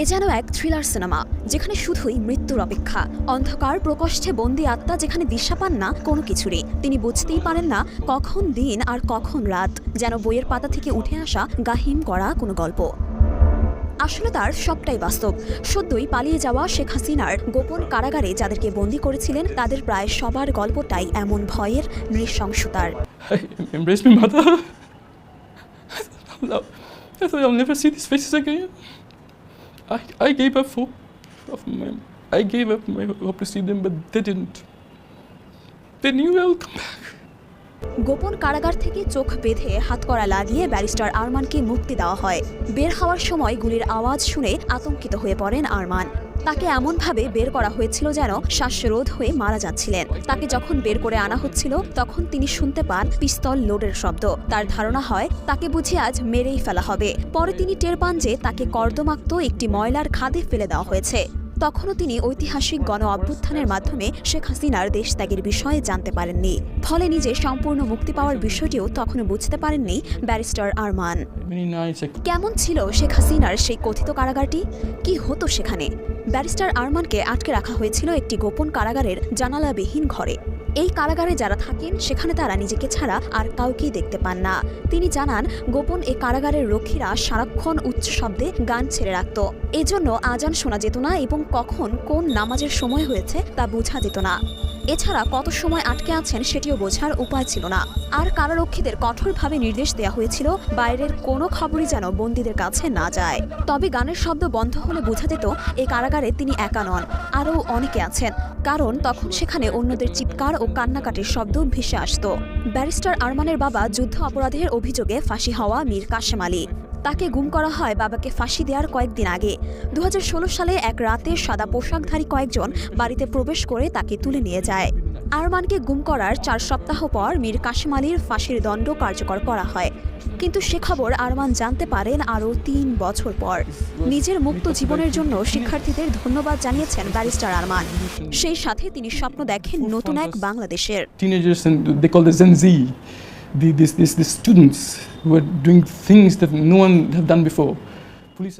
এ যেন এক thriller cinema, যেখানে শুধুই মৃত্যুর অপেক্ষা। অন্ধকার প্রকোষ্ঠে বন্দি আত্মা যেখানে দিশা পান না কোনো কিছুরই। তিনি বুঝতেই পারেন না কখন দিন আর কখন রাত, যেন বইয়ের পাতা থেকে উঠে আসা গাহিম করা কোনো গল্প। আসলে তার সবটাই বাস্তব। সদ্যই পালিয়ে যাওয়া শেখ হাসিনার গোপন কারাগারে যাদেরকে বন্দী করেছিলেন, তাদের প্রায় সবার গল্পটাই এমন ভয়ের, নৃশংসতার। I embraced my mother. I thought I'll never see these faces again. I gave up hope I gave up my hope to see them, but they didn't. They knew I'll come back. গোপন কারাগার থেকে চোখ বেঁধে হাতকড়া লাগিয়ে barrister আরমানকে মুক্তি দেওয়া হয়। বের হওয়ার সময় গুলির আওয়াজ শুনে আতঙ্কিত হয়ে পড়েন আরমান। তাকে এমনভাবে বের করা হয়েছিল যেন শ্বাসরোধ হয়ে মারা যাচ্ছিলেন। তাকে যখন বের করে আনা হচ্ছিল, তখন তিনি শুনতে পান পিস্তল লোডের শব্দ। তার ধারণা হয় তাকে বুঝি আজ মেরেই ফেলা হবে। পরে তিনি টের পান যে তাকে কর্দমাক্ত একটি ময়লার খাদে ফেলে দেওয়া হয়েছে। তখনও তিনি ঐতিহাসিক গণ অভ্যুত্থানের মাধ্যমে শেখ হাসিনার দেশত্যাগের বিষয়ে জানতে পারেননি। ফলে নিজে সম্পূর্ণ মুক্তি পাওয়ার বিষয়টিও তখনও বুঝতে পারেননি ব্যারিস্টার আরমান। কেমন ছিল শেখ হাসিনার সেই কথিত কারাগারটি? কি হতো সেখানে? ব্যারিস্টার আরমানকে আটকে রাখা হয়েছিল একটি গোপন কারাগারের জানালাবিহীন ঘরে। এই কারাগারে যারা থাকেন, সেখানে তারা নিজেকে ছাড়া আর কাউকেই দেখতে পান না। তিনি জানান, গোপন এই কারাগারের রক্ষীরা সারাক্ষণ উচ্চ শব্দে গান ছেড়ে রাখত। এজন্য আজান শোনা যেত না এবং কখন কোন নামাজের সময় হয়েছে তা বোঝা যেত না। এছাড়া কত সময় আটকে আছেন সেটিও বোঝার উপায় ছিল না। আর কারারক্ষীদের কঠোরভাবে নির্দেশ দেওয়া হয়েছিল বাইরের কোনো খবরই যেন বন্দীদের কাছে না যায়। তবে গানের শব্দ বন্ধ হলে বোঝা যেত এই কারাগারে তিনি একা নন, আরও অনেকে আছেন। কারণ তখন সেখানে অন্যদের চিৎকার ও কান্নাকাটির শব্দ ভেসে আসত। ব্যারিস্টার আরমানের বাবা যুদ্ধ অপরাধের অভিযোগে ফাঁসি হওয়া মীর কাশেম আলী। তাকে গুম করা হয় বাবাকে ফাঁসি দেওয়ার কয়েকদিন আগে। 2016 সালে এক রাতে সাদা পোশাকধারী কয়েকজন বাড়িতে প্রবেশ করে তাকে তুলে নিয়ে যায়। আরমানকে গুম করার 4 সপ্তাহ পর মীর কাশেম আলীর ফাঁসির দণ্ড কার্যকর করা হয়। কিন্তু সে খবর আরমান জানতে পারেন আরও 3 বছর পর। নিজের মুক্ত জীবনের জন্য শিক্ষার্থীদের ধন্যবাদ জানিয়েছেন ব্যারিস্টার আরমান। সেই সাথে তিনি স্বপ্ন দেখেন নতুন এক বাংলাদেশের। Teenagers, and they call the Gen Z. These students who are doing things that no one have done before. Police